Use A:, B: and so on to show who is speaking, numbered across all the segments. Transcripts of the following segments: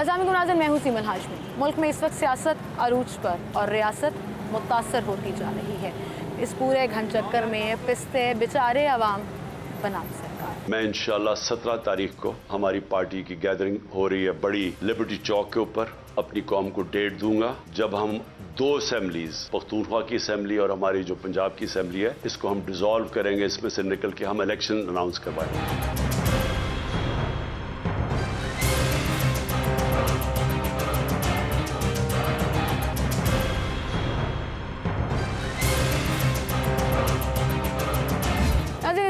A: अस्सलामुअलैकुम नाज़रीन, मैं हूँ सीमन हाशमी। मुल्क में इस वक्त सियासत अरूज पर और रियासत मुतासर होती जा रही है। इस पूरे घनचक्कर में पिसते बेचारे अवाम बनाम सरकार।
B: मैं इंशाल्लाह 17 तारीख को हमारी पार्टी की गैदरिंग हो रही है बड़ी लिबर्टी चौक के ऊपर। अपनी कौम को डेट दूंगा जब हम 2 असेंबलीज, पख्तूनख्वा की असेंबली और हमारी जो पंजाब की असेंबली है, इसको हम डिसॉल्व करेंगे। इसमें से निकल के हम इलेक्शन अनाउंस करवाएंगे।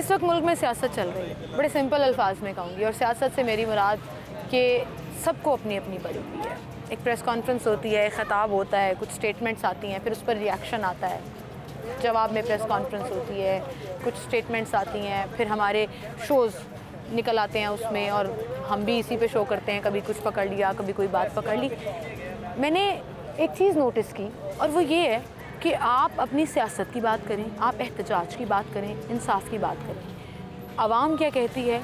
A: इस वक्त मुल्क में सियासत चल रही है, बड़े सिंपल अल्फाज में कहूँगी, और सियासत से मेरी मुराद कि सबको अपनी अपनी पड़ी हुई है। एक प्रेस कॉन्फ्रेंस होती है, ख़ताब होता है, कुछ स्टेटमेंट्स आती हैं, फिर उस पर रिएक्शन आता है, जवाब में प्रेस कॉन्फ्रेंस होती है, कुछ स्टेटमेंट्स आती हैं, फिर हमारे शोज़ निकल आते हैं उसमें और हम भी इसी पे शो करते हैं। कभी कुछ पकड़ लिया, कभी कोई बात पकड़ ली। मैंने एक चीज़ नोटिस की और वो ये है कि आप अपनी सियासत की बात करें, आप एहतजाज की बात करें, इंसाफ की बात करें। आवाम क्या कहती है?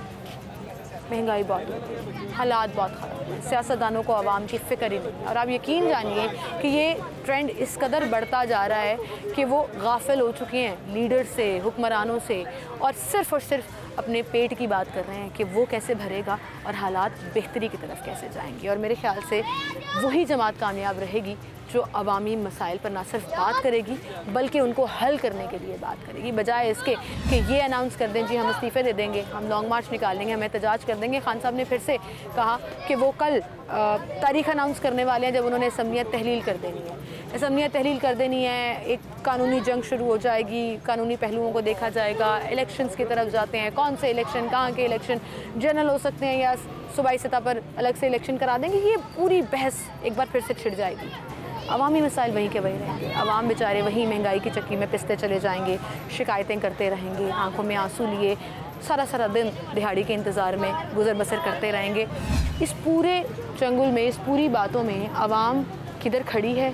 A: महंगाई बहुत होती है, हालात बहुत ख़राब है, सियासतदानों को आवाम की फ़िक्र ही नहीं। और आप यकीन जानिए कि ये ट्रेंड इस कदर बढ़ता जा रहा है कि वो गाफिल हो चुके हैं लीडर से, हुक्मरानों से, और सिर्फ़ अपने पेट की बात कर रहे हैं कि वो कैसे भरेगा और हालात बेहतरी की तरफ कैसे जाएंगे। और मेरे ख़्याल से वही जमात कामयाब रहेगी जो अवामी मसाइल पर ना सिर्फ बात करेगी बल्कि उनको हल करने के लिए बात करेगी, बजाय इसके कि ये अनाउंस कर दें जी हम इस्तीफ़े दे देंगे, हम लॉन्ग मार्च निकाल लेंगे, हम एहतजाज कर देंगे। खान साहब ने फिर से कहा कि वो कल तारीख़ अनाउंस करने वाले हैं जब उन्होंने असम्बलियत तहलील कर देनी है। असम्बलियत तहलील कर देनी है, एक कानूनी जंग शुरू हो जाएगी, कानूनी पहलुओं को देखा जाएगा, इलेक्शंस की तरफ जाते हैं। कौन से इलेक्शन, कहाँ के इलेक्शन, जनरल हो सकते हैं या सूबाई सतह पर अलग से इलेक्शन करा देंगे, ये पूरी बहस एक बार फिर से छिड़ जाएगी। अवामी मसाइल वहीं के वहीं रहेंगे, अवाम बेचारे वहीं महंगाई की चक्की में पिसते चले जाएंगे, शिकायतें करते रहेंगे, आंखों में आंसू लिए सारा दिन दिहाड़ी के इंतज़ार में गुजर बसर करते रहेंगे। इस पूरे चंगुल में, इस पूरी बातों में अवाम किधर खड़ी है?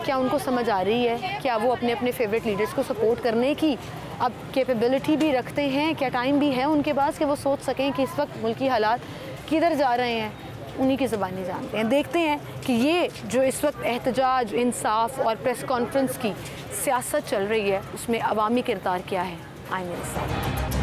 A: क्या उनको समझ आ रही है? क्या वो अपने अपने फेवरेट लीडर्स को सपोर्ट करने की अब कैपेबिलिटी भी रखते हैं? क्या टाइम भी है उनके पास कि वो सोच सकें कि इस वक्त मुल्की हालात किधर जा रहे हैं? उन्हीं की ज़बानी जानते हैं। देखते हैं कि ये जो इस वक्त एहतजाज, इंसाफ और प्रेस कॉन्फ्रेंस की सियासत चल रही है उसमें अवामी किरदार क्या है। आए मेरे साथ।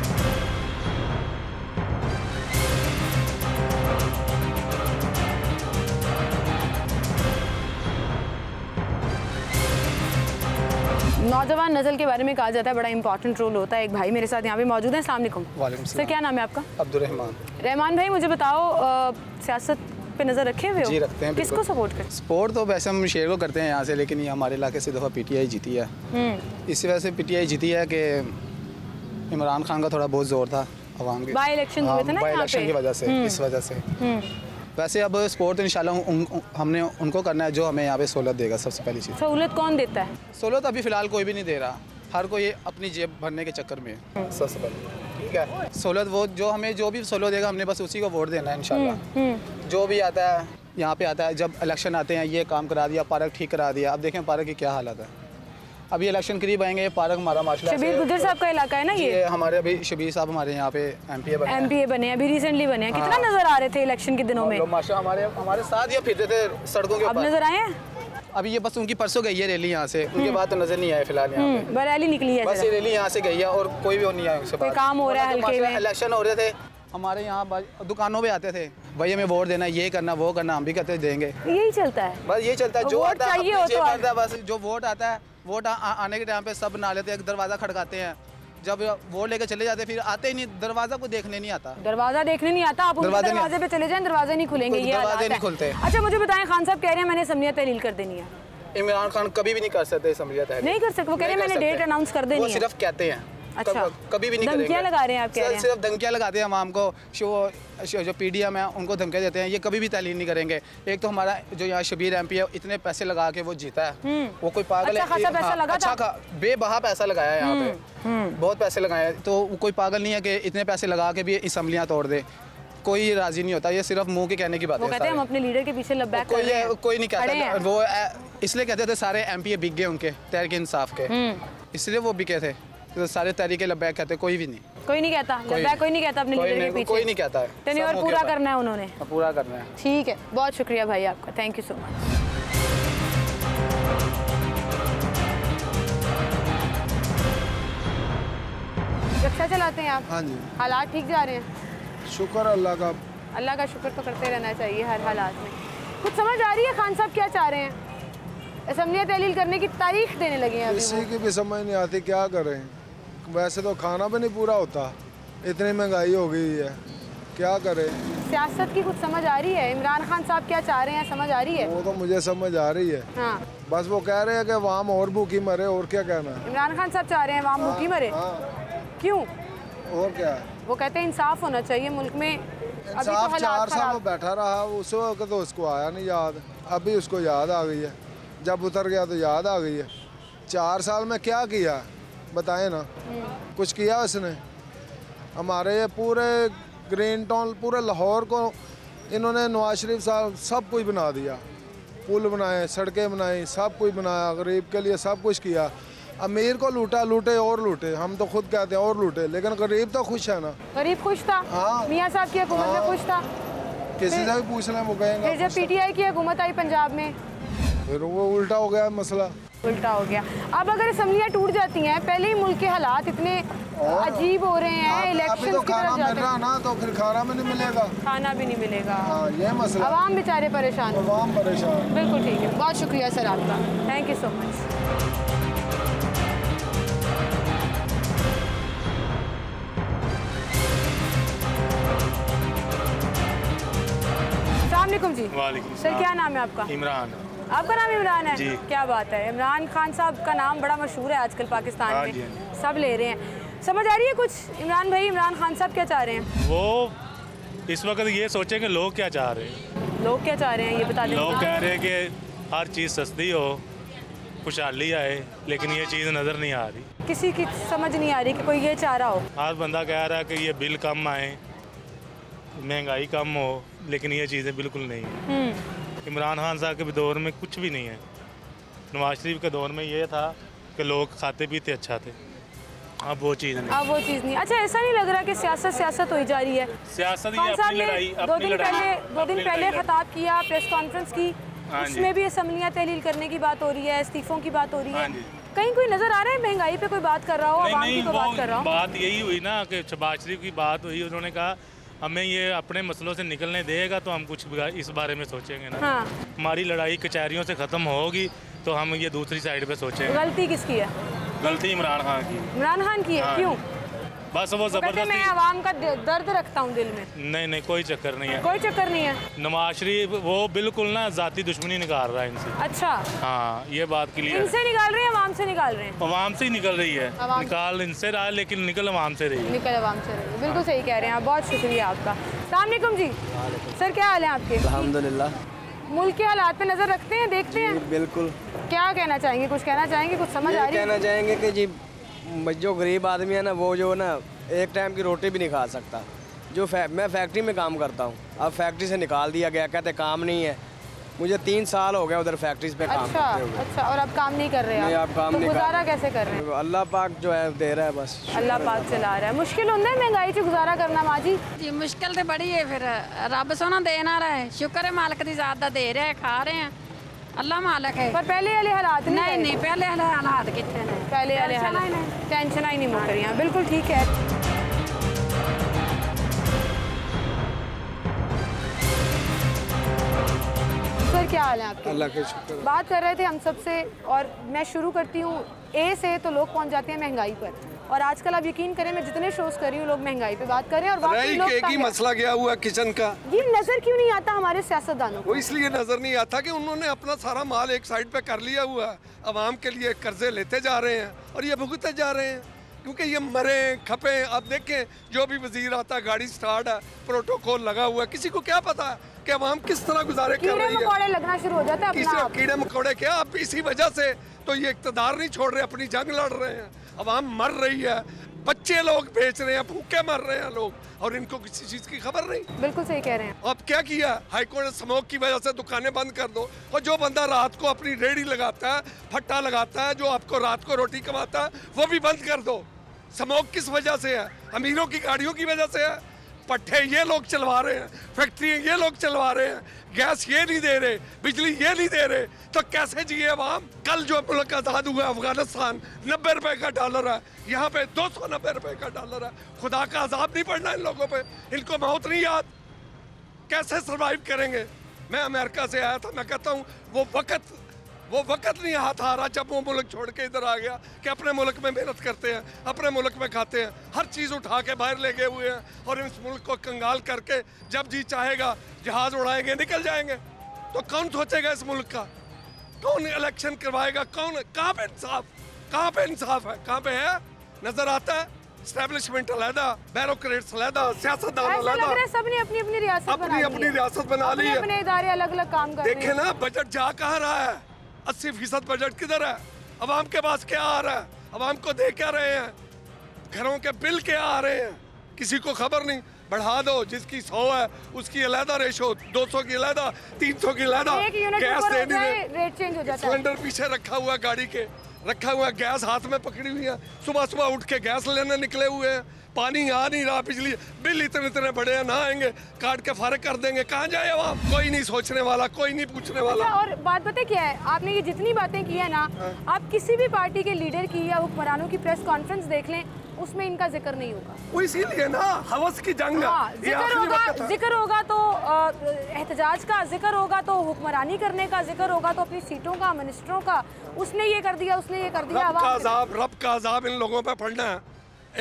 A: नौजवान नस्ल के बारे में कहा जाता है बड़ा इंपॉर्टेंट रोल होता है। एक भाई मेरे साथ यहाँ पे मौजूद हैं। अस्सलाम वालेकुम।
C: वालेकुम
A: सर, क्या नाम है आपका?
C: अब्दुर्रहमान।
A: रहमान भाई, मुझे बताओ, सियासत पे नज़र रखे हुए हो?
C: जी, रखते हैं।
A: किसको सपोर्ट करते?
C: सपोर्ट तो वैसे हम शेयर को करते हैं यहाँ से, लेकिन ये हमारे इलाके से दफ़ा PTI जीती है। इसी वजह से PTI जीती है कि इमरान खान का थोड़ा बहुत जोर था अवाम के।
A: बाई इलेक्शन हुए थे ना,
C: बाई इलेक्शन की वजह से, इस वजह से। वैसे अब सपोर्ट तो इंशाल्लाह हमने उनको करना है जो हमें यहाँ पे सहूलत देगा। सबसे पहली चीज़,
A: सहूलत कौन देता है?
C: सहूलत अभी फ़िलहाल कोई भी नहीं दे रहा, हर कोई अपनी जेब भरने के चक्कर में। सबसे पहले ठीक है, सहूलत वो जो हमें जो भी सहूलत देगा हमने बस उसी को वोट देना है इंशाल्लाह। जो भी आता है यहाँ पे आता है, जब इलेक्शन आते हैं ये काम करा दिया, पार्क ठीक करा दिया। अब देखें पार्क की क्या हालत है। अभी इलेक्शन करीब आएंगे, ये पार्क हमारा माशाल्लाह
A: शबीर गुज्जर साहब का इलाका है ना ये?
C: हमारे अभी शबीर साहब हमारे यहाँ पे MPA
A: बने हैं, अभी रिसेंटली बने हैं। कितना नजर आ रहे थे इलेक्शन के दिनों में?
C: माशाल्लाह हमारे साथ ये फिरते थे सड़कों के ऊपर।
A: अब नजर आए हैं?
C: अभी ये बस उनकी परसों गई है रैली यहाँ से, उनके बाद तो नजर नहीं आए फिलहाल यहाँ पे।
A: रैली निकली है,
C: बस ये रैली यहाँ से गई है और कोई भी नहीं आया उनसे।
A: कोई काम हो रहा है हल्के में?
C: इलेक्शन हो रहे थे हमारे यहाँ, दुकानों पे आते थे, भाई हमें वोट देना, ये करना वो करना, हम भी कहते देंगे।
A: यही चलता है,
C: बस यही चलता है। जो
A: आता है
C: बस जो वोट आता है, वोट आने के टाइम पे सब ना लेते हैं, दरवाज़ा खड़काते हैं। जब वोट लेकर चले जाते फिर आते ही नहीं, दरवाजा को देखने नहीं आता।
A: दरवाजा देखने नहीं आता, आप दरवाजे पे चले जाएं, दरवाजे नहीं खुलेंगे, ये
C: दरवाजे नहीं खुलते।
A: अच्छा मुझे बताएं, खान साहब कह रहे हैं मैंने असम्बलियत तहलील कर देनी है।
C: इमरान खान कभी भी नहीं कर सकते असम्बलियत तहलील, नहीं
A: कर सकते। वो कह रहे हैं मैंने डेट अनाउंस कर देनी है,
C: वो सिर्फ कहते हैं।
A: अच्छा,
C: कभी भी नहीं करेंगे।
A: धमकियां लगा रहे हैं आप? कह रहे हैं
C: सिर्फ धमकियां लगाते हैं आवाम को। जो PDM है उनको धमकियां देते हैं, ये कभी भी तहलील नहीं करेंगे। एक तो हमारा जो यहाँ शबीर MP है, इतने पैसे लगा के वो जीता है, वो कोई पागल है। अच्छा बेबहा पैसा लगाया है यहाँ पे, बहुत पैसे लगाए, तो कोई पागल नहीं है कि इतने पैसे लगा के भी असम्बलियाँ तोड़ दे। कोई राजी नहीं होता, ये सिर्फ मुंह के कहने की बात है।
A: कहते हैं हम अपने लीडर के पीछे लबैक कर रहे हैं।
C: कोई नहीं कहता, वो इसलिए कहते थे सारे MPA बिक गए उनके तहरीक इंसाफ के, इसलिए वो बिके थे। तो सारे तहरीक लब्बैक कहते, कोई भी नहीं,
A: कोई नहीं कहता लब्बैक, कोई नहीं कहता अपने लीडर के पीछे,
C: कोई नहीं कहता है।
A: टेन्योर पूरा करना है उन्होंने,
C: पूरा करना है।
A: ठीक है, बहुत शुक्रिया भाई आपका, thank you so much. Rickshaw चलाते हैं आप?
D: हाँ जी।
A: हालात ठीक जा रहे हैं?
D: शुक्र अल्लाह का।
A: अल्लाह का शुक्र तो करते रहना चाहिए हर हालात में। कुछ समझ आ रही है खान साहब क्या चाह रहे हैं? असम्बलियाँ तहलील करने की तारीख देने लगे हैं अभी।
D: किसी की भी समझ नहीं आती क्या करें। वैसे तो खाना भी नहीं पूरा होता, इतनी महंगाई हो गई है, क्या करें।
A: सियासत की कुछ समझ आ रही है? इमरान खान साहब क्या चाह रहे हैं समझ आ रही है?
D: वो तो मुझे समझ आ रही है।
A: हाँ।
D: बस वो कह रहे हैं कि वाम और भूखी मरे, और क्या कहना है।
A: इमरान खान साहब चाह रहे हैं वाम भूखी मरे? क्यों?
D: और क्या है,
A: वो कहते हैं इंसाफ होना चाहिए मुल्क में। अभी तो
D: इंसाफ 4
A: हालात
D: साल
A: खराब।
D: वो बैठा रहा, उस वक्त तो उसको आया नहीं याद, अभी उसको याद आ गई है। जब उतर गया तो याद आ गई है। 4 साल में क्या किया बताएं ना, कुछ किया उसने? हमारे ये पूरे ग्रीन टाउन, पूरे लाहौर को इन्होंने नवाज शरीफ साहब सब कुछ बना दिया, पुल बनाए, सड़कें बनाई, सब कुछ बनाया, गरीब के लिए सब कुछ किया। अमीर को लूटा, लूटे और लूटे, हम तो खुद कहते हैं और लूटे, लेकिन गरीब तो खुश है ना।
A: गरीब खुश था?
D: हाँ।
A: मियाँ साहब की हुकूमत में खुश था?
D: किसी से भी पूछ लें वो कहेंगे।
A: फिर जब पीटीआई की हुकूमत आई पंजाब में,
D: फिर वो उल्टा हो गया मसला।
A: उल्टा हो गया। अब अगर असम्बलियाँ टूट जाती हैं, पहले ही मुल्क के हालात इतने अजीब हो रहे हैं, इलेक्शन
D: तो
A: की तरफ जाते
D: हैं ना, तो फिर खाना भी नहीं मिलेगा,
A: खाना भी नहीं मिलेगा।
D: हाँ, ये मसला।
A: आवाम बेचारे परेशान।
D: आवाम परेशान।
A: बिल्कुल ठीक है, बहुत शुक्रिया सर आपका, थैंक यू सो मच। अस्सलामुअलैकुम जी।
E: वालेकुम
A: सर क्या नाम है आपका?
E: इमरान।
A: आपका नाम इमरान है?
E: जी।
A: क्या बात है, इमरान खान साहब का नाम बड़ा मशहूर है आजकल पाकिस्तान
E: हाँ
A: में।
E: जी, हाँ जी।
A: सब ले रहे हैं। समझ आ रही है कुछ इमरान भाई, इमरान खान साहब क्या चाह रहे हैं?
E: वो इस वक्त ये सोचें कि लोग क्या चाह रहे हैं।
A: लोग क्या चाह रहे हैं ये बता दें।
E: लोग कह रहे हैं कि हर चीज़ सस्ती हो, खुशहाली आए, लेकिन ये चीज़ नज़र नहीं आ रही।
A: किसी की समझ नहीं आ रही कि कोई ये चाह रहा हो।
E: हर बंदा कह रहा है कि ये बिल कम आए, महंगाई कम हो, लेकिन ये चीज़ें बिल्कुल नहीं है। इमरान खान साहब के दौर में कुछ भी नहीं है। नवाज शरीफ के दौर में ये था कि लोग खाते पीते अच्छा थे, अब वो चीज़ नहीं।
A: अब वो चीज़ नहीं। अच्छा, ऐसा नहीं लग रहा कि सियासत हो जा रही है?
E: सियासत
A: खान
E: ये
A: साहब
E: अपनी
A: ने
E: लड़ाई,
A: 2 दिन पहले खिताब किया, प्रेस कॉन्फ्रेंस की,
E: हाँ जी।
A: उसमें भी असम्बलियाँ तहलील करने की बात हो रही है, इस्तीफों की बात हो रही है।
E: हाँ जी।
A: कहीं कोई नजर आ रहा है महंगाई पे कोई बात कर रहा हो, आवाम की कोई बात कर रहा हो?
E: बात यही हुई ना कि शहबाज शरीफ की बात हुई, उन्होंने कहा हमें ये अपने मसलों से निकलने देगा तो हम कुछ इस बारे में सोचेंगे ना।
A: हाँ।
E: हमारी लड़ाई कचहरियों से ख़त्म होगी तो हम ये दूसरी साइड पे सोचेंगे।
A: गलती किसकी है?
E: गलती इमरान खान की।
A: इमरान खान की है?
E: हाँ।
A: क्यों?
E: बस वो
A: कहते मैं
E: ज़बरदस्ती।
A: आवाम का दर्द रखता हूँ दिल में।
E: नहीं कोई चक्कर नहीं है।
A: कोई चक्कर नहीं है।
E: नवाज शरीफ वो बिल्कुल ना ज़ाती दुश्मनी निकाल रहा है इनसे।
A: अच्छा,
E: हाँ, ये बात क्लियर है।
A: इनसे निकाल रहे हैं आवाम से निकाल रहे हैं?
E: अवाम से ही निकल रही है,
A: अवाम।
E: निकाल इनसे रहा है लेकिन निकल अवाम से रही है।
A: निकल आवाम से रही है। बिल्कुल सही कह रहे हैं आप, बहुत शुक्रिया आपका। अस्सलामुअलैकुम जी। सर क्या हाल है आपके?
F: अल्हम्दुलिल्लाह।
A: मुल्क के हालात पे नजर रखते हैं, देखते हैं?
F: बिल्कुल।
A: क्या कहना चाहेंगे, कुछ कहना चाहेंगे, कुछ समझ आ रही है?
F: कहना चाहेंगे कि जी जो गरीब आदमी है ना, वो जो ना एक टाइम की रोटी भी नहीं खा सकता। जो मैं फैक्ट्री में काम करता हूँ, अब फैक्ट्री से निकाल दिया गया, कहते काम नहीं है। मुझे 3 साल हो गया उधर फैक्ट्रीज पे काम करते हुए।
A: अच्छा, और अब काम नहीं कर रहे
F: नहीं,
A: आप?
F: अब काम
A: तो
F: नहीं कर
A: गुजारा
F: रहे।
A: कैसे कर रहे हैं?
F: अल्लाह पाक जो है दे रहा है, बस
A: अल्लाह पाक चला रहा है। मुश्किल होता है महंगाई से गुजारा करना माँ जी?
G: जी मुश्किल तो बड़ी है, फिर रब सोना देना रहा है, शुक्र है मालिक दी ज़ात दा दे रहा है, खा रहे हैं, अल्लाह मालिक है।
A: पर पहले वाले हालात
G: नहीं पहले वाले हालात कितने हैं,
A: पहले वाले हालात टेंशन ही नहीं मुक रही हैं। बिल्कुल ठीक है। सर क्या हाल है आपके?
D: अल्लाह के शुक्र।
A: बात कर रहे थे हम सबसे, और मैं शुरू करती हूँ ए से, तो लोग पहुँच जाते हैं महंगाई पर। और आजकल आप यकीन करें, मैं जितने शोज कर रही हूँ लोग महंगाई पे बात कर रहे हैं। और वाकई लोग
H: एक ही मसला गया हुआ किचन का,
A: ये नजर क्यों नहीं आता हमारे सियासतदानों को?
H: वो इसलिए नजर नहीं आता कि उन्होंने अपना सारा माल एक साइड पे कर लिया हुआ है, आवाम के लिए कर्जे लेते जा रहे हैं और ये भुगतते जा रहे हैं, क्योंकि ये मरे खपे। आप देखें जो भी वजीर आता है, गाड़ी स्टार्ट है, प्रोटोकॉल लगा हुआ है, किसी को क्या पता है कि आवाम किस तरह गुजारे कर रही है।
A: कीड़े मकोड़े लगना शुरू हो जाता है अपना आप।
H: कीड़े मकोड़े क्या, अब इसी वजह से तो ये इक़्तिदार नहीं छोड़ रहे, अपनी जंग लड़ रहे हैं, आवाम मर रही है, बच्चे लोग बेच रहे हैं, भूखे मर रहे हैं लोग, और इनको किसी चीज़ की खबर नहीं।
A: बिल्कुल सही कह रहे हैं।
H: अब क्या किया, हाईकोर्ट ने स्मोक की वजह से दुकानें बंद कर दो, और जो बंदा रात को अपनी रेडी लगाता है, फट्टा लगाता है, जो आपको रात को रोटी कमाता है, वो भी बंद कर दो। स्मोक किस वजह से है? अमीरों की गाड़ियों की वजह से है। पट्टे ये लोग चलवा रहे हैं, फैक्ट्रियाँ ये लोग चलवा रहे हैं, गैस ये नहीं दे रहे, बिजली ये नहीं दे रहे, तो कैसे जिए अवाम? कल जो मुल्क आज़ाद हुआ अफगानिस्तान 90 रुपए का डॉलर है, यहाँ पे 290 रुपए का डॉलर है। खुदा का अजाब नहीं पड़ना इन लोगों पे? इनको मौत नहीं याद? कैसे सर्वाइव करेंगे? मैं अमेरिका से आया था, मैं कहता हूँ वो वक्त नहीं हाथ आ रहा जब वो मुल्क छोड़ के इधर आ गया कि अपने मुल्क में मेहनत करते हैं, अपने मुल्क में खाते हैं, हर चीज़ उठा के बाहर ले गए हुए हैं और इस मुल्क को कंगाल करके जब जी चाहेगा जहाज़ उड़ाएंगे, निकल जाएंगे। तो कौन सोचेगा इस मुल्क का? कौन इलेक्शन करवाएगा? कौन? कहाँ पे इंसाफ? कहाँ पे इंसाफ है? कहाँ पे है? नजर आता है? एस्टेब्लिशमेंट अलहदा, ब्यूरोक्रेट्स अलहदा, सियासतदान अलहदा,
A: सबने अपनी अपनी रियासत
H: बना ली है,
A: अपने इदारे अलग अलग काम कर रहे हैं।
H: देखे ना बजट जा कहाँ रहा है? 80% बजट किधर है? अवाम के पास क्या आ रहा है? अवाम को दे क्या रहे हैं? घरों के बिल क्या आ रहे हैं? किसी को खबर नहीं। बढ़ा दो, जिसकी 100 है उसकी अलहदा रेशो, 200 की अलहदा, 300 की अलहदा, गैस देनी
A: रेट चेंज हो जाता है।
H: सिलेंडर पीछे रखा हुआ गाड़ी के, रखा हुआ गैस हाथ में पकड़ी हुई है, सुबह सुबह उठ के गैस लेने निकले हुए हैं, पानी आ नहीं रहा, बिजली बिल इतने बड़े हैं, ना आएंगे काट के फारिग कर देंगे। कहाँ जाए अवाम? कोई नहीं सोचने वाला, कोई नहीं पूछने वाला।
A: और बात पता क्या है, आपने ये जितनी बातें की है ना, आप किसी भी पार्टी के लीडर की या हुक्मरानों की प्रेस कॉन्फ्रेंस देख लें, उसमें इनका जिक्र नहीं होगा।
H: वो इसीलिए ना हवस की जंग।
A: जिक्र होगा तो एहतजाज का, जिक्र होगा तो हुक्मरानी करने का, जिक्र होगा तो अपनी सीटों का, मिनिस्टरों का, उसने ये कर दिया, उसने ये कर दिया।
H: रब का अजाब इन लोगों पे पड़ना है।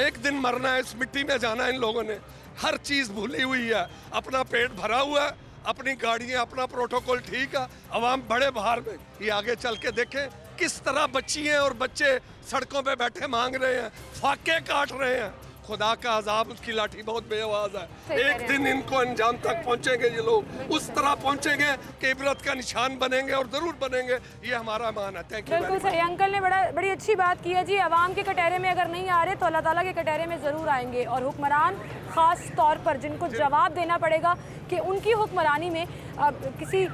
H: एक दिन मरना है, इस मिट्टी में जाना है इन लोगों ने। हर चीज़ भूली हुई है, अपना पेट भरा हुआ है, अपनी गाड़ियाँ, अपना प्रोटोकॉल ठीक है, अवाम बड़े बाहर में। ये आगे चल के देखें किस तरह बच्चियाँ और बच्चे सड़कों पे बैठे मांग रहे हैं, फाके काट रहे हैं। खुदा का अजाब, उसकी लाठी बहुत बेआवाज है। एक दिन इनको अंजाम तक पहुंचेंगे ये लोग, उस तरह पहुंचेंगे कि इबरत का निशान बनेंगे और जरूर बनेंगे। ये हमारा मान है। Thank you.
A: बिल्कुल सही, अंकल ने बड़ी अच्छी बात की है जी। अवाम के कटहरे में अगर नहीं आ रहे तो अल्लाह ताला के कटहरे में ज़रूर आएंगे। और हुक्मरान ख़ास तौर पर जिनको जवाब देना पड़ेगा कि उनकी हुक्मरानी में किसी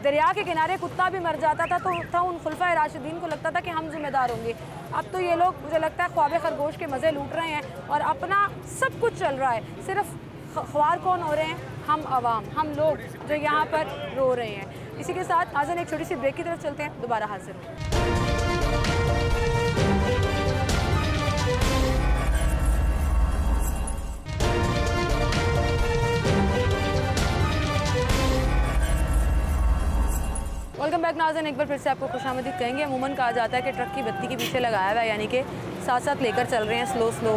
A: दरिया के किनारे कुत्ता भी मर जाता था तो उन खुलफा राशिदीन को लगता था कि हम जिम्मेदार होंगे। अब तो ये लोग, मुझे लगता है, ख्वाब खरगोश के मज़े लूट रहे हैं और अपना सब कुछ चल रहा है। सिर्फ ख्वार कौन हो रहे हैं? हम अवाम, हम लोग जो यहाँ पर रो रहे हैं। इसी के साथ नाज़रीन एक छोटी सी ब्रेक की तरफ चलते हैं, दोबारा हाजिर हों। वेलकम बैक नाज़रीन, एक बार फिर से आपको खुशामदीद कहेंगे। अमूमन कहा जाता है कि ट्रक की बत्ती के पीछे लगाया हुआ है, यानी कि साथ साथ लेकर चल रहे हैं स्लो।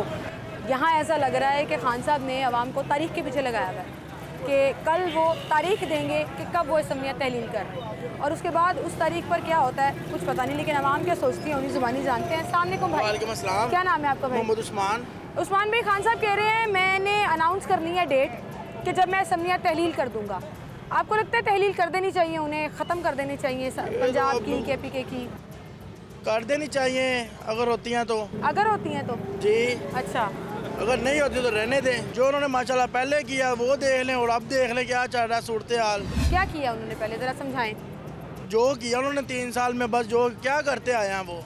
A: यहाँ ऐसा लग रहा है कि खान साहब ने अवाम को तारीख के पीछे लगाया हुआ है कि कल वो तारीख देंगे कि कब वो असम्बलियाँ तहलील कर रहे हैं, और उसके बाद उस तारीख पर क्या होता है कुछ पता नहीं। लेकिन अवाम क्या सोचती है उन्हीं ज़ुबानी जानते हैं। अस्सलाम वालेकुम भाई।
I: वालेकुम अस्सलाम।
A: क्या नाम है आपका भाई?
I: मोहम्मद उस्मान।
A: उस्मान भाई, खान साहब कह रहे हैं मैंने अनाउंस करनी है डेट कि जब मैं असम्बलियाँ तहलील कर दूँगा। आपको लगता है तहलील कर देनी चाहिए, उन्हें ख़त्म कर देनी चाहिए पंजाब की, KPK की?
I: कर देनी चाहिए अगर होती हैं तो।
A: अगर होती हैं तो
I: जी।
A: अच्छा,
I: अगर नहीं होती तो रहने दें। जो उन्होंने माशाल्लाह पहले किया वो देख लें और अब देख लें क्या चल रहा है सूरत हाल।
A: क्या किया उन्होंने पहले, ज़रा समझाएं।
I: जो किया उन्होंने 3 साल में, बस जो क्या करते आए हैं वो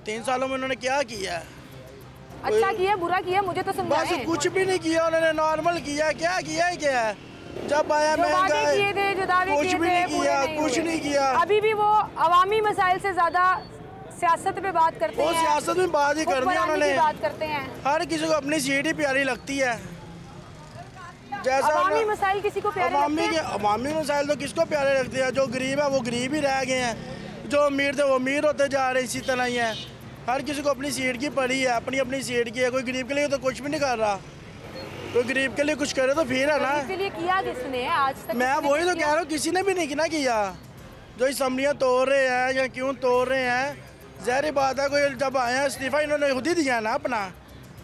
I: 3 सालों में उन्होंने क्या किया?
A: अच्छा किया, बुरा किया, मुझे तो समझाएं।
I: बस कुछ भी नहीं किया उन्होंने, नॉर्मल किया। क्या किया है? क्या है? जब आया
A: महंगाई किए थे, जो दावे
I: कुछ भी नहीं किया, कुछ नहीं किया।
A: अभी भी वो अवामी मसाइल से ज्यादा सियासत पे बात करते हैं।
I: वो सियासत में बात ही करनी है उन्होंने,
A: बात करते हैं।
I: हर किसी को अपनी सीट ही प्यारी लगती है। जैसा
A: अवामी मसाइल किसी को प्यारे लगते हैं?
I: अवामी मसाइल तो किसको प्यारे लगते हैं? जो गरीब है वो गरीब ही रह गए हैं, जो अमीर थे वो अमीर होते जा रहे हैं। इसी तरह ही है, हर किसी को अपनी सीट की पड़ी है, अपनी अपनी सीट की है। कोई गरीब के लिए तो कुछ भी नहीं कर रहा, तो गरीब के लिए कुछ करे तो फिर है ना।
A: इसके लिए किया किसने आज तक?
I: मैं वही तो कह रहा हूँ, किसी ने भी नहीं किया। जो असम्बलियाँ तोड़ रहे हैं या क्यों तोड़ रहे हैं, ज़ाहिर बात है कोई जब आए हैं इस्तीफ़ा इन्होंने खुद ही दिया ना अपना,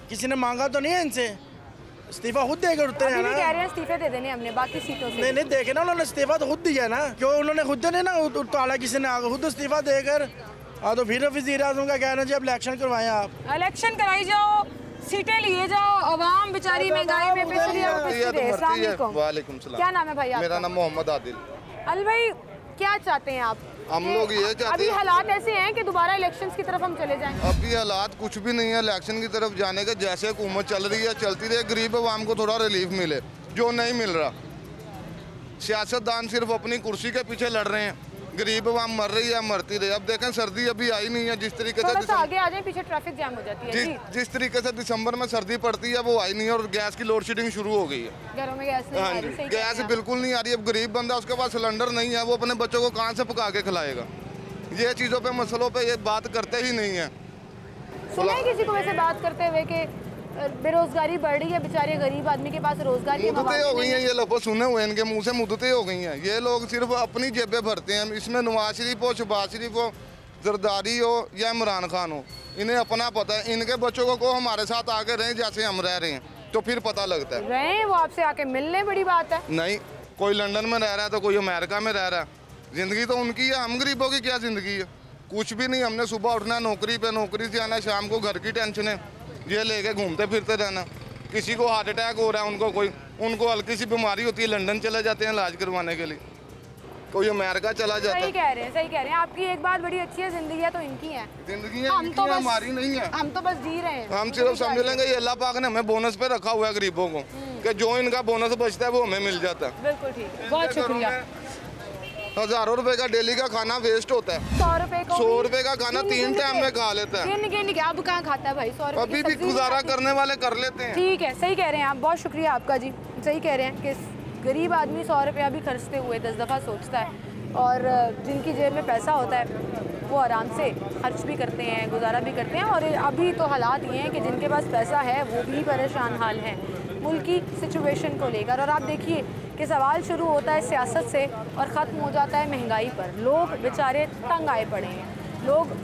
I: किसी ने मांगा तो नहीं है इनसे। इस्तीफ़ा खुद देकर उठते हैं ना।
A: कह रहे हैं इस्तीफे दे देने हमने बाकी सीटों से।
I: नहीं देखे ना, उन्होंने इस्तीफ़ा तो खुद दिया ना। क्यों उन्होंने खुद देने ना उतारा, किसी ने आगे खुद इस्तीफ़ा देकर। हाँ तो फिर वज़ीर आज़म का कहना जी अब इलेक्शन करवाएं, आप इलेक्शन
A: कराई जाओ, सीटें लिए जाओ, अवाम बेचारी महंगाई में पिस रही है।
J: वालेकुम सलाम।
A: क्या नाम है भाई आपका?
J: मेरा नाम मोहम्मद आदिल।
A: अल भाई, क्या चाहते हैं आप?
J: हम लोग ये चाहते हैं।
A: अभी हालात ऐसे हैं कि दोबारा इलेक्शंस की तरफ हम चले जाएं।
J: अभी हालात कुछ भी नहीं है इलेक्शन की तरफ जाने के। जैसे हुकूमत चल रही है चलती रहे, गरीब आवाम को थोड़ा रिलीफ मिले, जो नहीं मिल रहा। सियासतदान सिर्फ अपनी कुर्सी के पीछे लड़ रहे हैं, गरीब आवाम मर रही है, मरती रही। अब देखें सर्दी अभी आई नहीं है, जिस तरीके से
A: आगे आ जाए, पीछे ट्रैफिक जाम हो जाती है।
J: जिस तरीके से दिसंबर में सर्दी पड़ती है वो आई नहीं है, और गैस की लोड शेडिंग शुरू हो गई है।
A: घरों में गैस नहीं आ रही।
J: गैस बिल्कुल नहीं आ रही। अब गरीब बंदा, उसके पास सिलेंडर नहीं है, वो अपने बच्चों को कहाँ से पका के खिलाएगा। ये चीज़ों पे मसलों पे ये बात करते ही नहीं है।
A: सुना है किसी को वैसे बात करते हुए कि बेरोजगारी बढ़ रही है, बेचारे गरीब आदमी के पास रोजगार की
J: मुद्दतें हो गई हैं। ये लफ्ज़ सुने हुए इनके मुंह से, मुद्दतें हो गई हैं। ये लोग सिर्फ अपनी जेबें भरते हैं। इसमें नवाज शरीफ हो, शहबाज शरीफ हो, जरदारी हो या इमरान खान हो, इन्हें अपना पता है। इनके बच्चों को हमारे साथ आके रहें जैसे हम रह रहे हैं, तो फिर पता लगता है।
A: रहे वो आपसे आके मिलने बड़ी बात है।
J: नहीं, कोई लंदन में रह रहा है तो कोई अमेरिका में रह रहा है। ज़िंदगी तो उनकी है, हम गरीबों की क्या ज़िंदगी है? कुछ भी नहीं। हमने सुबह उठना, नौकरी पे, नौकरी से आना, शाम को घर की टेंशन है, ये लेके घूमते फिरते रहना। किसी को हार्ट अटैक हो रहा है, उनको हल्की सी बीमारी होती है, लंदन चले जाते हैं इलाज करवाने के लिए, कोई अमेरिका चला जाता है।
A: सही कह रहे हैं, सही कह रहे हैं। आपकी एक बात बड़ी अच्छी है, जिंदगी है तो इनकी है।
J: जिंदगी है इनकी है, हमारी नहीं है।
A: हम तो बस जी रहे हैं।
J: हम सिर्फ समझ लेंगे ये अल्लाह पाक ने हमें बोनस पे रखा हुआ है गरीबों को, कि जो इनका बोनस बचता है वो हमें मिल जाता है।
A: बिल्कुल ठीक है, बहुत शुक्रिया।
J: हज़ारों रुपए का डेली का खाना वेस्ट होता है। 100 रुपए का खाना 3 टाइम में खा लेता है।
A: अब कहाँ खाता है भाई? 100 रुपए
J: अभी भी गुजारा करने वाले कर लेते हैं।
A: ठीक है, सही कह रहे हैं आप, बहुत शुक्रिया आपका जी। सही कह रहे हैं कि गरीब आदमी 100 रुपया भी खर्चते हुए 10 दफ़ा सोचता है, और जिनकी जेब में पैसा होता है वो आराम से खर्च भी करते हैं, गुजारा भी करते हैं। और अभी तो हालात ये हैं कि जिनके पास पैसा है वो भी परेशान हाल हैं मुल्क की सिचुएशन को लेकर। और आप देखिए कि सवाल शुरू होता है सियासत से और ख़त्म हो जाता है महंगाई पर। लोग बेचारे तंग आए पड़े हैं, लोग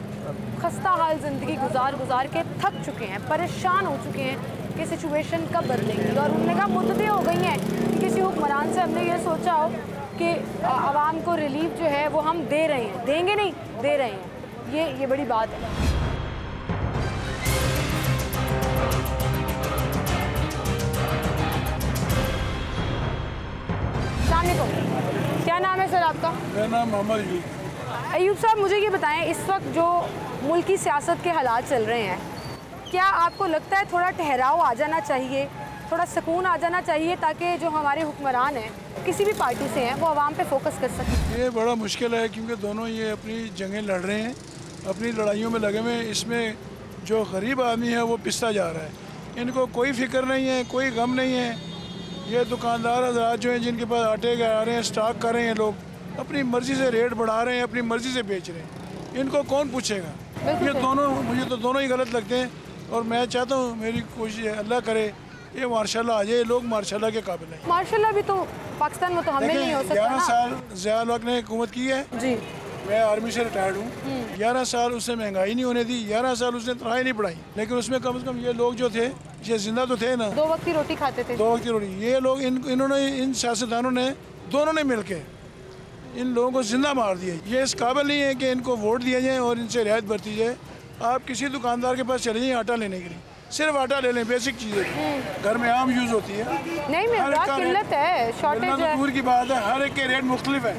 A: खस्ता हाल ज़िंदगी गुजार के थक चुके हैं, परेशान हो चुके हैं कि सिचुएशन कब बदलेंगी। और उन्होंने कहा मुद्दतें हो गई हैं कि किसी हुक्मरान से हमने ये सोचा हो कि आवाम को रिलीफ जो है वो हम दे रहे हैं, देंगे नहीं, दे रहे हैं। ये बड़ी बात है। क्या नाम है सर आपका?
K: मेरा नाम मोहम्मद अयूब।
A: अयूब साहब, मुझे ये बताएं, इस वक्त जो मुल्क की सियासत के हालात चल रहे हैं, क्या आपको लगता है थोड़ा ठहराव आ जाना चाहिए, थोड़ा सुकून आ जाना चाहिए, ताकि जो हमारे हुक्मरान हैं किसी भी पार्टी से हैं वो आवाम पे फोकस कर सकें?
K: ये बड़ा मुश्किल है, क्योंकि दोनों ये अपनी जंगें लड़ रहे हैं, अपनी लड़ाइयों में लगे हुए हैं। इसमें जो गरीब आदमी है वो पिसता जा रहा है। इनको कोई फिक्र नहीं है, कोई गम नहीं है। ये दुकानदार हज़रात जो हैं, जिनके पास आटे के आ रहे हैं, स्टॉक कर रहे हैं, लोग अपनी मर्ज़ी से रेट बढ़ा रहे हैं, अपनी मर्ज़ी से बेच रहे हैं। इनको कौन पूछेगा? ये दोनों, मुझे तो दोनों ही गलत लगते हैं। और मैं चाहता हूँ, मेरी कोशिश है अल्लाह करे ये मार्शाल्लाह आ जाए, लोग मार्शाल्लाह के काबिल हैं।
A: मार्शाल्लाह भी तो पाकिस्तान में तो हमें नहीं हो सकता।
K: 11 साल ज़िया उल हक ने हुकूमत की है
A: जी।
K: मैं आर्मी से रिटायर्ड हूँ। 11 साल उसने महंगाई नहीं होने दी, 11 साल उसने तनख्वाही नहीं बढ़ाई, लेकिन उसमें कम से कम ये लोग जो थे ये जिंदा तो थे ना,
A: 2 वक्त की रोटी खाते थे।
K: 2 वक्त की रोटी। ये लोग इन्होंने, इन सियासतदानों ने, दोनों ने मिल के इन लोगों को जिंदा मार दिया। ये इस काबिल नहीं है कि इनको वोट दिया जाए और इनसे रियायत बरती जाए। आप किसी दुकानदार के पास चले जाइए आटा लेने के लिए, सिर्फ आटा ले लें, बेसिक चीज़ें घर में आम यूज़ होती है,
A: नहीं मिल रहा, किल्लत है, शॉर्टेज है।
K: दूर की बात है, हर एक के रेट मुख्तलिफ है।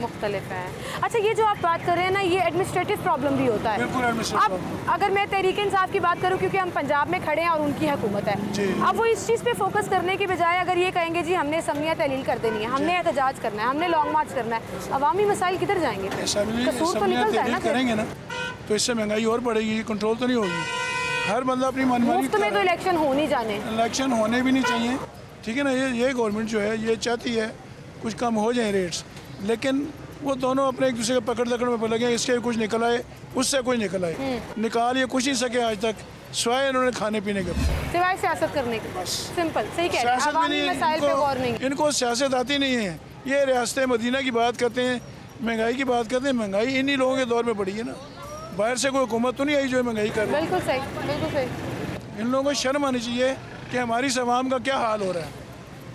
A: अच्छा, ये जो आप बात कर रहे हैं ना, ये एडमिनिस्ट्रेटिव प्रॉब्लम भी होता है।
K: बिल्कुल
A: अब अगर मैं तहरीक इंसाफ की बात करूं, क्योंकि हम पंजाब में खड़े हैं और उनकी हुकूमत है, अब वो इस चीज़ पे फोकस करने की बजाय अगर ये कहेंगे जी हमने असम्बलियाँ तहलील कर देनी है, हमने एहतजाज करना है, हमने लॉन्ग मार्च करना है, अवामी मसाइल किधर जाएंगे? कसूर तो निकलता है ना।
K: करेंगे ना तो इससे महंगाई और बढ़ेगी, कंट्रोल तो नहीं होगी। हर बंदा अपनी मनमानी।
A: मुफ्त में तो इलेक्शन हो नहीं जाने,
K: इलेक्शन होने भी नहीं चाहिए, ठीक है ना। ये गवर्नमेंट जो है ये चाहती है कुछ कम हो जाए रेट्स, लेकिन वो दोनों अपने एक दूसरे के पकड़ दकड़ में लगे, इसके कुछ निकल आए, उससे कुछ निकल आए। निकाल ये कुछ नहीं सके आज तक, सिवाय इन्होंने खाने पीने के,
A: सिवाय सियासत करने के। बस सिंपल, सही कह रहे हैं, अवामी मसाइल पे गौर नहीं।
K: इनको सियासत आती नहीं है। ये रियासत मदीना की बात करते हैं, महंगाई की बात करते हैं। महंगाई इन्हीं लोगों के दौर में बढ़ी है ना, बाहर से कोई हुकूमत तो नहीं आई जो महंगाई कर रही है।
A: बिल्कुल सही, बिल्कुल सही।
K: इन लोगों को शर्म आनी चाहिए कि हमारी आवाम का क्या हाल हो रहा है,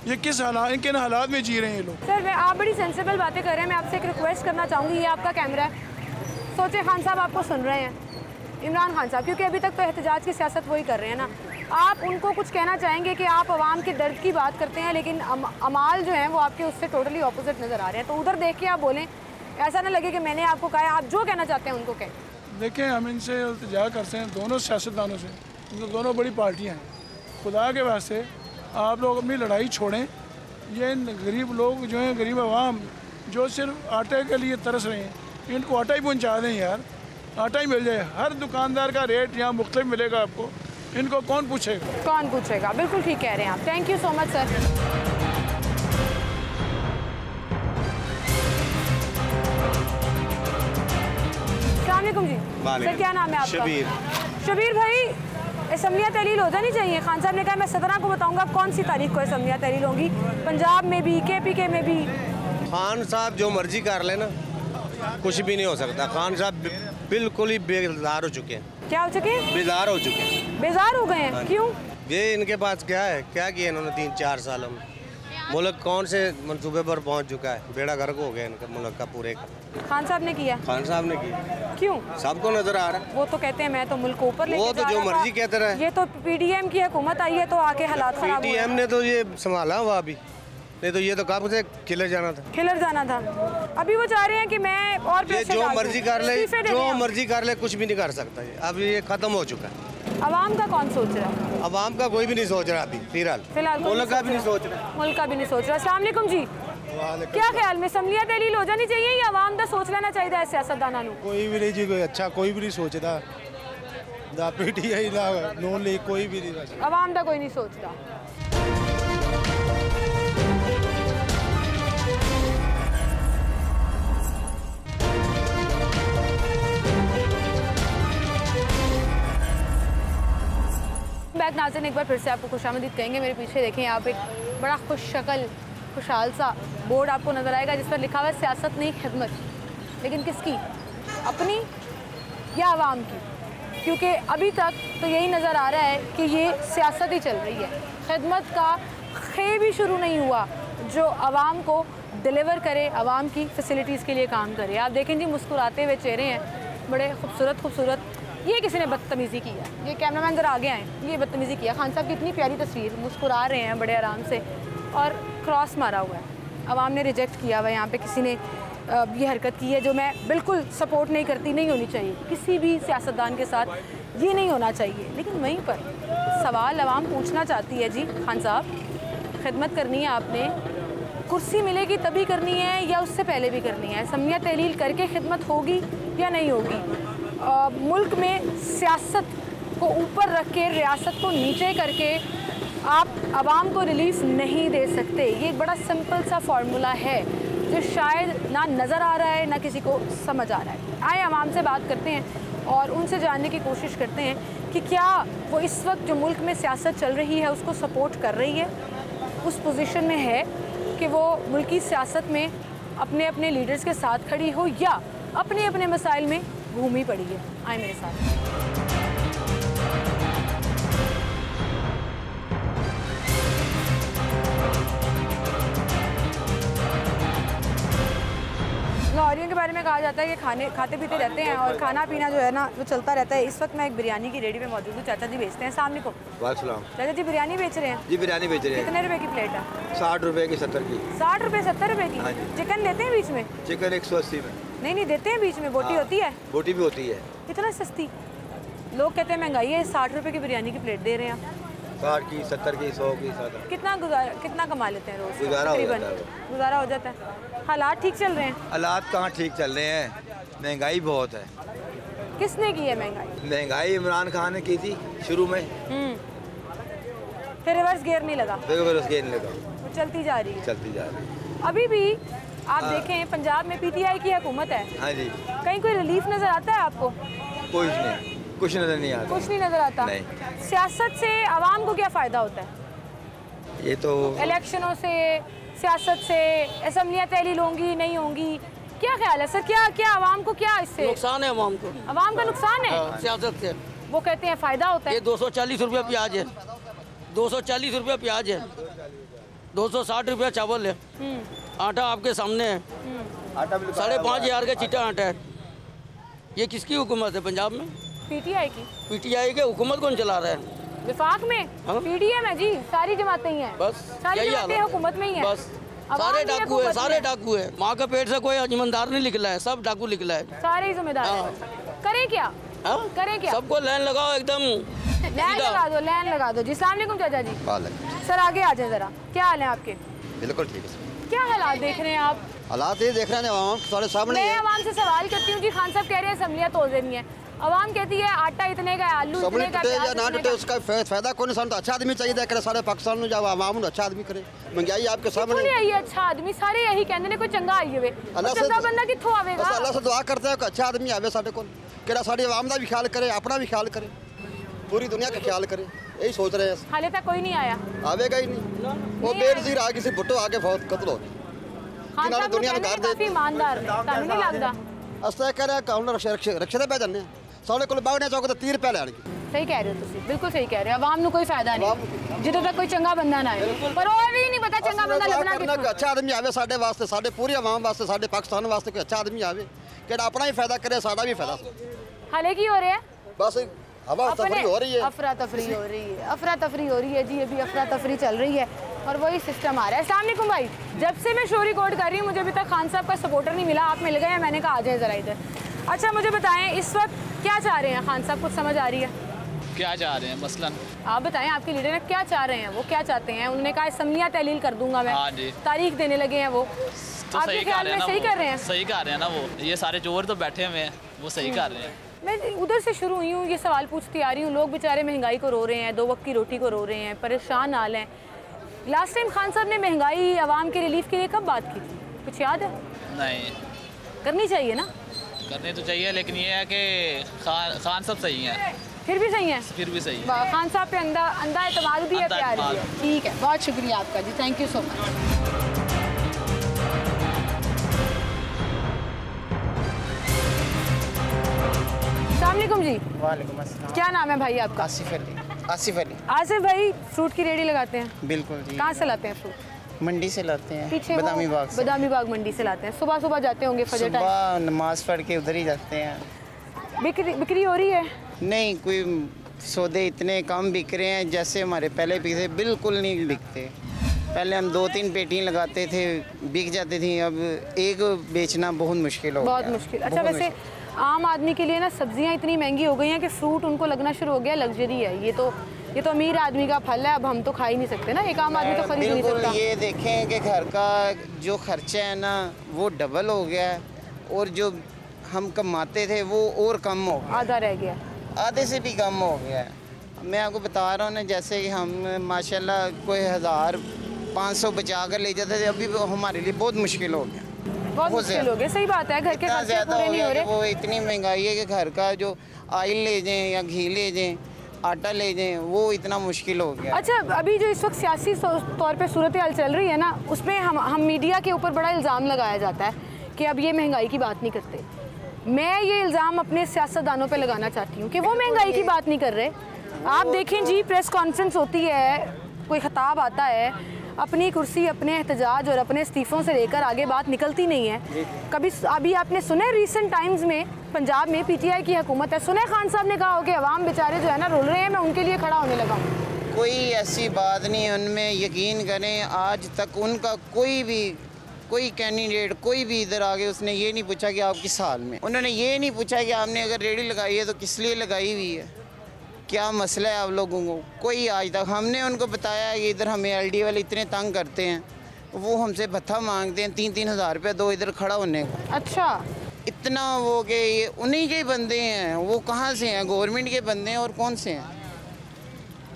K: ये किस हालात, किन हालात में जी रहे हैं ये लोग।
A: सर, आप बड़ी सेंसिबल बातें कर रहे हैं, मैं आपसे एक रिक्वेस्ट करना चाहूँगी। ये आपका कैमरा है, सोचे खान साहब आपको सुन रहे हैं, इमरान खान साहब, क्योंकि अभी तक तो एहतजाज की सियासत वही कर रहे हैं ना। आप उनको कुछ कहना चाहेंगे कि आप आवाम के दर्द की बात करते हैं, लेकिन अमाल जो हैं वो आपके उससे टोटली ऑपोजिट नज़र आ रहे हैं, तो उधर देख के आप बोलें ऐसा ना लगे कि मैंने आपको कहा है, आप जो कहना चाहते हैं उनको कहें।
K: देखें, हम इनसे इल्तिजा करते हैं दोनों सियासतदानों से, इनको दोनों बड़ी पार्टियां हैं, खुदा के वास्ते आप लोग अपनी लड़ाई छोड़ें। ये गरीब लोग जो हैं, गरीब आवाम जो सिर्फ आटे के लिए तरस रहे हैं, इनको आटा ही पहुंचा दें यार, आटा ही मिल जाए। हर दुकानदार का रेट यहाँ मुख्तलिफ मिलेगा आपको, इनको कौन पूछेगा?
A: कौन पूछेगा, बिल्कुल ठीक कह रहे हैं आप। Thank you so much sir. अस्सलामुअलैकुम जी, सर क्या नाम है आपका?
L: शबीर।
A: शबीर भाई, असम्बलियाँ तहलील हो जानी चाहिए। खान साहब ने कहा मैं 17 को बताऊंगा कौन सी तारीख को असम्बलियाँ तहलील होंगी, पंजाब में भी, KPK में भी।
L: खान साहब जो मर्जी कर लेना, कुछ भी नहीं हो सकता। खान साहब बिल्कुल ही बेजार हो चुके हैं।
A: क्या हो चुके हैं?
L: बेजार हो चुके हैं।
A: बेजार हो गए हैं? क्यों?
L: ये इनके पास क्या है, क्या किया इन्होंने 3-4 सालों में? मुल्क कौन से मंसूबे पर पहुंच चुका है? बेड़ा गर्क हो गया इनका मुल्क का पूरे का।
A: खान साहब ने किया?
L: खान साहब ने किया।
A: क्यों?
L: सबको नजर आ रहा है।
A: वो तो कहते हैं मैं तो मुल्क को ऊपर लेके
L: वो तो जो मर्जी कहते रहे।
A: ये तो PDM की हुकूमत आई है तो आके हालात खराब हुए।
L: PDM ने तो ये संभाला हुआ अभी, नहीं तो ये तो कब से खिलर जाना था।
A: खिलर जाना था। अभी वो चाह रहे हैं कि मैं और
L: जो मर्जी कर ले, जो मर्जी कर ले, कुछ भी नहीं कर सकता ये। अब ये खत्म हो चुका है।
A: अवाम का कौन सोच रहा है?
L: अवाम का कोई भी नहीं सोच रहा अभी फिलहाल। मुल्क का भी नहीं सोच रहा।
A: मुल्क का भी नहीं सोच रहा। अस्सलाम वालेकुम जी, क्या ख्याल में असम्बलियाँ तहलील हो जानी चाहिए या अवाम का सोच लेना चाहिए सियासतदाना?
M: कोई भी नहीं जी, कोई अच्छा कोई भी नहीं सोचता। ना PTI ना नून लीग, कोई भी नहीं।
A: अवाम का कोई नहीं सोचता। बैक नाज़रीन, एक बार फिर से आपको खुशामदीद कहेंगे। मेरे पीछे देखें आप, एक बड़ा खुश शक्ल खुशहाल सा बोर्ड आपको नज़र आएगा जिस पर लिखा हुआ है सियासत नहीं खिदमत। लेकिन किसकी? अपनी या आवाम की? क्योंकि अभी तक तो यही नज़र आ रहा है कि ये सियासत ही चल रही है, खिदमत का खे भी शुरू नहीं हुआ जो आवाम को डिलीवर करे, आवाम की फैसिलिटीज़ के लिए काम करे। आप देखें जी, मुस्कुराते हुए चेहरे हैं, बड़े खूबसूरत। ये किसी ने बदतमीज़ी की है, ये कैमरामैन ज़रा आगे आए, ये बदतमीज़ी किया। खान साहब की इतनी प्यारी तस्वीर, मुस्कुरा रहे हैं बड़े आराम से, और क्रॉस मारा हुआ है। आवाम ने रिजेक्ट किया हुआ है, यहाँ पे किसी ने ये हरकत की है जो मैं बिल्कुल सपोर्ट नहीं करती, नहीं होनी चाहिए किसी भी सियासतदान के साथ, ये नहीं होना चाहिए। लेकिन वहीं पर सवाल आवाम पूछना चाहती है, जी खान साहब खिदमत करनी है आपने, कुर्सी मिलेगी तभी करनी है या उससे पहले भी करनी है? असम्बलियाँ तहलील करके खिदमत होगी या नहीं होगी? मुल्क में सियासत को ऊपर रख के रियासत को नीचे करके आप आवाम को रिलीफ नहीं दे सकते। ये एक बड़ा सिंपल सा फार्मूला है जो शायद ना नज़र आ रहा है ना किसी को समझ आ रहा है। आए आवाम से बात करते हैं और उनसे जानने की कोशिश करते हैं कि क्या वो इस वक्त जो मुल्क में सियासत चल रही है उसको सपोर्ट कर रही है, उस पोजीशन में है कि वो मुल्की सियासत में अपने अपने लीडर्स के साथ खड़ी हो या अपने अपने मसाइल में घूमी पड़ी है। आए मेरे साथ। लाहौरियों के बारे में कहा जाता है कि खाते पीते रहते हैं और खाना पीना जो है ना वो चलता रहता है। इस वक्त मैं एक बिरयानी की रेडी पे मौजूद हूँ। चाचा जी बेचते हैं। सामने को चाचा जी बिरयानी बेच रहे हैं?
L: जी बिरयानी बेच रहे हैं।
A: कितने रुपए की प्लेट है?
L: 60 रुपए की, 70 की।
A: 60 रुपए 70 रुपए की? चिकन देते हैं बीच में?
L: चिकन 180 में।
A: नहीं देते हैं बीच में, बोटी होती है?
L: बोटी भी होती है।
A: इतना सस्ती? लोग कहते हैं महंगाई है, 60 रुपए की बिरयानी की प्लेट दे रहे हैं।
L: 60 की, 70 की, 100 की, 70।
A: कितना कमा लेते हैं रोज?
L: गुजारा
A: हो जाता है। हालात ठीक चल रहे हैं?
L: हालात कहाँ ठीक चल रहे हैं, महंगाई बहुत है।
A: किसने की है महंगाई?
L: महंगाई इमरान खान ने की थी शुरू में,
A: फिर रिवर्स गियर नहीं लगा?
L: रिवर्स गियर नहीं लगा,
A: वो चलती जा रही
L: है।
A: अभी भी आप देखें पंजाब में PTI की हुकूमत है।
L: हाँ जी।
A: कहीं कोई रिलीफ नजर आता है आपको?
L: कुछ नजर नहीं आता।
A: कुछ नहीं नजर आता।
L: नहीं।
A: सियासत से आवाम को क्या फायदा होता है?
L: ये तो
A: इलेक्शनों से, सियासत से, असम्बलियाँ तहलील होंगी नहीं होंगी, क्या ख्याल है सर? क्या आवाम को क्या इससे
N: नुकसान है? आवाम को,
A: आवाम का नुकसान है
N: सियासत से।
A: वो कहते हैं फायदा होता है।
N: ये 240 रुपया प्याज है, 240 रुपया प्याज है, 260 रुपया चावल है, आटा आपके सामने है, 5,500 का चिट्टा आटा है। ये किसकी हुकूमत है पंजाब में?
A: PTI की।
N: PTI की हुकूमत कौन चला रहा है?
A: विफाक में PDM है जी, सारी जमातें ही हैं,
N: बस
A: सारी जमातें हुकूमत में ही हैं।
N: बस सारे डाकू है, सारे डाकू है। माँ के पेट से कोई ईमानदार नहीं निकला है, सब डाकू निकला है।
A: सारे ही जिम्मेदार हैं। करें क्या? करें क्या?
N: सबको लाइन लगाओ, एकदम
A: लाइन लगा दो, लाइन लगा दो जी। अस्सलाम वालेकुम चाचा जी। सर आगे आ जाए जरा, क्या हाल है आपके?
O: बिल्कुल ठीक है।
A: क्या हालात देख रहे हैं आप?
O: हालात ये देख रहे हैं आवाम सारे सामने।
A: मैं आवाम से सवाल करती हूँ कि खान साहब कह रहे हैं असम्बलियाँ तोड़ देनी है, आवाम कहती है आटा इतने का, आलू इतने का,
O: या ना टूटे उसका फायदा कौन सा? तो अच्छा आदमी चाहिए करे सारे पाकिस्तान में, जब आवाम अच्छा आदमी करे। महंगाई आपके सामने
A: आई है, अच्छा आदमी सारे यही कहते हैं कोई चंगा आई हुए, चंगा बंदा कित्थों आवेगा?
O: अल्लाह से दुआ करते हैं कि अच्छा आदमी आवे साडे कोल, कि साडी आवाम का भी ख्याल करे, अपना भी ख्याल करे, पूरी दुनिया का ख्याल करे, यही सोच रहे हैं।
A: हाले तक कोई नहीं आया,
O: आवेगा ही नहीं। वो बेनज़ीर आ किसी भुट्टो आके बहुत कत्ल हो गई दुनिया में कर दे।
A: काफी ईमानदार है, तानू नहीं लगदा?
O: अस्ते कह रहे काउंटर रक्षे ते पै जन्ने साडे कोल बागने चौक ते 30 रुपए लैणगे।
A: सही कह रहे हो तुसी, बिल्कुल सही कह रहे हो। आवाम नू कोई फायदा नहीं जिद्दों तक कोई चंगा बंदा ना आए, पर वो भी नहीं पता चंगा बंदा लभना कित्थों।
O: अच्छा आदमी आवे साडे वास्ते, साडे पूरी आवाम वास्ते, साडे पाकिस्तान वास्ते कोई अच्छा आदमी आवे कि अपना ही फायदा करे, साडा भी फायदा।
A: हाले की हो रहा है?
O: बस हवा तफरी हो रही है,
A: अफरा तफरी हो रही है, अफरा तफरी हो रही है जी। अभी अफरा तफरी चल रही है और वही सिस्टम आ रहा है। अस्सलाम वालेकुम भाई, जब से मैं शो रिकॉर्ड कर रही हूँ मुझे अभी तक खान साहब का सपोर्टर नहीं मिला। आप मिल गए हैं, मैंने कहा आ जाए ज़रा इधर। अच्छा मुझे बताएं इस वक्त क्या चाह रहे हैं खान साहब, कुछ समझ आ रही है?
P: क्या चाह रहे हैं मसलन?
A: आप बताएं आपके लीडर ने क्या चाह रहे हैं, वो क्या चाहते हैं? उन्होंने कहा असम्बलियाँ तहलील कर दूंगा मैं, तारीख देने लगे हैं वो,
P: तो
A: आपके ख्याल में सही कर रहे हैं?
P: सही कर रहे हैं ना वो, ये सारे चोर तो बैठे हुए हैं, वो सही कर रहे हैं।
A: मैं उधर से शुरू हुई हूँ, ये सवाल पूछती आ रही हूँ। लोग बेचारे महंगाई को रो रहे हैं, 2 वक्त की रोटी को रो रहे हैं, परेशान हाल हैं। लास्ट टाइम खान साहब ने महंगाई आवाम के रिलीफ के लिए कब बात की थी, कुछ याद है?
P: नहीं।
A: करनी चाहिए ना?
P: करनी तो चाहिए, लेकिन ये है कि खान साहब सही हैं।
A: फिर भी सही है?
P: फिर भी सही है।
A: खान साहब पे अंधा एतमाद भी है, प्यार भी है। ठीक है, बहुत शुक्रिया आपका जी, थैंक यू सो मच। अस्सलाम जी।
Q: वालेकुम अस्सलाम।
A: क्या नाम है भाई आपका?
Q: आसिफ अली। आसिफ अली।
A: आसिफ भाई फ्रूट की रेडी लगाते हैं?
Q: बिल्कुल जी।
A: कहाँ से लाते हैं फ्रूट?
Q: मंडी से लाते हैं,
A: पीछे
Q: बदामी बाग से।
A: बदामी बाग मंडी से लाते हैं। सुबह सुबह जाते होंगे फजर टाइम?
Q: सुबह नमाज पढ़ के उधर ही जाते हैं।
A: बिक्री हो रही है?
Q: नहीं, कोई सौदे इतने कम बिक रहे हैं जैसे हमारे पहले बिकते, बिल्कुल नहीं बिकते। पहले हम 2-3 पेटियाँ लगाते थे, बिक जाती थी, अब एक बेचना बहुत मुश्किल हो गया।
A: बहुत मुश्किल। अच्छा वैसे आम आदमी के लिए ना सब्जियां इतनी महंगी हो गई हैं कि फ्रूट उनको लगना शुरू हो गया लग्जरी है। ये तो अमीर आदमी का फल है, अब हम तो खा ही नहीं सकते ना, एक आम आदमी तो खरीद नहीं सकता।
Q: ये देखें कि घर का जो खर्चा है ना वो डबल हो गया है, और जो हम कमाते थे वो और कम हो गया,
A: आधा रह गया,
Q: आधे से भी कम हो गया है। मैं आपको बता रहा हूँ ना, जैसे कि हम माशाल्लाह कोई 1500 बचा कर ले जाते थे, अभी हमारे लिए बहुत मुश्किल हो गया,
A: बहुत मुश्किल हो गया। सही बात है, घर के खर्चे पूरे नहीं हो रहे।
Q: वो इतनी महंगाई है कि घर का जो ऑयल ले जाएं या घी ले जाएं, आटा ले जाएं, वो इतना मुश्किल हो गया।
A: अच्छा अभी जो इस वक्त सियासी तौर पे सूरत हाल चल रही है ना, उसमें हम मीडिया के ऊपर बड़ा इल्ज़ाम लगाया जाता है कि अब ये महंगाई की बात नहीं करते। मैं ये इल्ज़ाम अपने सियासतदानों पे लगाना चाहती हूँ कि वो महंगाई की बात नहीं कर रहे। आप देखें जी, प्रेस कॉन्फ्रेंस होती है, कोई खिताब आता है, अपनी कुर्सी, अपने एहतजाज और अपने इस्तीफ़ों से लेकर आगे बात निकलती नहीं है। कभी अभी आपने सुने रिसेंट टाइम्स में पंजाब में PTI की हुकूमत है, सुने खान साहब ने कहा हो कि अवाम बेचारे जो है ना रोल रहे हैं, मैं उनके लिए खड़ा होने लगा हूँ।
Q: कोई ऐसी बात नहीं है उनमें, यकीन करें आज तक उनका कोई कैंडिडेट कोई भी इधर आगे उसने ये नहीं पूछा कि आप किस हाल में, उन्होंने ये नहीं पूछा कि आपने अगर रेडी लगाई है तो किस लिए लगाई हुई है, क्या मसला है आप लोगों को। कोई आज तक हमने उनको बताया कि इधर हमें LD वाले इतने तंग करते हैं, वो हमसे भत्ता मांगते हैं 3-3 हज़ार रुपये दो इधर खड़ा होने का।
A: अच्छा,
Q: इतना वो कि ये उन्हीं के बंदे हैं, वो कहाँ से हैं, गवर्नमेंट के बंदे हैं और कौन से हैं,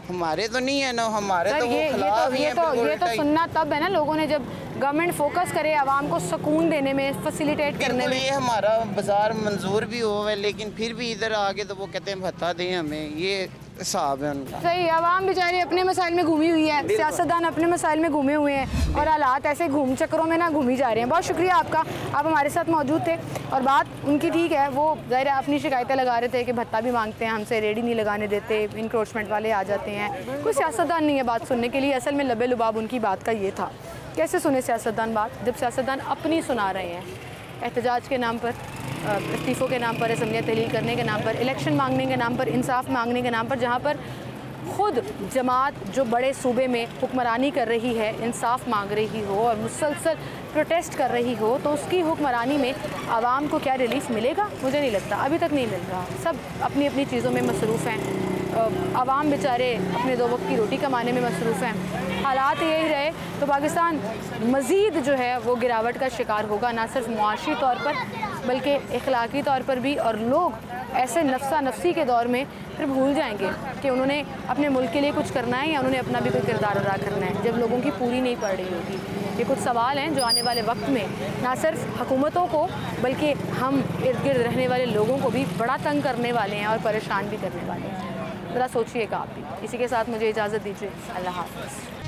Q: हमारे तो नहीं है ना, हमारे तो वो खिलाफ ही हैं।
A: ये तो सुनना तब है ना लोगों ने जब गवर्नमेंट फोकस करे आवाम को सुकून देने में, फैसिलिटेट करने में।
Q: ये हमारा बाजार मंजूर भी हुआ है, लेकिन फिर भी इधर आके तो वो कहते हैं भत्ता दें हमें, ये हिसाब है उनका।
A: सही, आवाम बेचारे अपने मसाइल में घूमी हुई है, सियासतदान अपने मसाइल में घूमे हुए हैं और हालात ऐसे घूम चक्करों में ना घूमी जा रहे हैं। बहुत शुक्रिया आपका, आप हमारे साथ मौजूद थे और बात उनकी ठीक है, वो ज़ाहिर अपनी शिकायतें लगा रहे थे कि भत्ता भी मांगते हैं हमसे, रेडी नहीं लगाने देते, इंक्रोचमेंट वाले आ जाते हैं। कोई सियासतदान नहीं है बात सुनने के लिए, असल में लबे लुबाब उनकी बात का ये था। कैसे सुने सियासतदान बात, जब सियासतदान अपनी सुना रहे हैं, एहतजाज के नाम पर, इस्तीफ़ों के नाम पर, असम्बलियाँ तहलील करने के नाम पर, इलेक्शन मांगने के नाम पर, इंसाफ मांगने के नाम पर, जहाँ पर खुद जमात जो बड़े सूबे में हुक्मरानी कर रही है, इंसाफ मांग रही हो और मुसलसल प्रोटेस्ट कर रही हो, तो उसकी हुक्मरानी में आवाम को क्या रिलीफ मिलेगा? मुझे नहीं लगता, अभी तक नहीं मिल रहा। सब अपनी अपनी चीज़ों में मसरूफ़ हैं, आवाम बेचारे अपने 2 वक्त की रोटी कमाने में मसरूफ़ हैं। हालात यही रहे तो पाकिस्तान मज़ीद जो है वो गिरावट का शिकार होगा, ना सिर्फ मुआशी तौर पर बल्कि इखलाकी तौर पर भी। और लोग ऐसे नफ्सा नफसी के दौर में फिर भूल जाएंगे कि उन्होंने अपने मुल्क के लिए कुछ करना है या उन्होंने अपना भी कोई किरदार अदा करना है, जब लोगों की पूरी नहीं पड़ रही होगी। ये कुछ सवाल हैं जो आने वाले वक्त में ना सिर्फ हुकूमतों को बल्कि हम इर्द गिर्द रहने वाले लोगों को भी बड़ा तंग करने वाले हैं और परेशान भी करने वाले हैं। ज़रा सोचिएगा आप भी। इसी के साथ मुझे इजाज़त दीजिए। अल्लाह हाफ़िज़।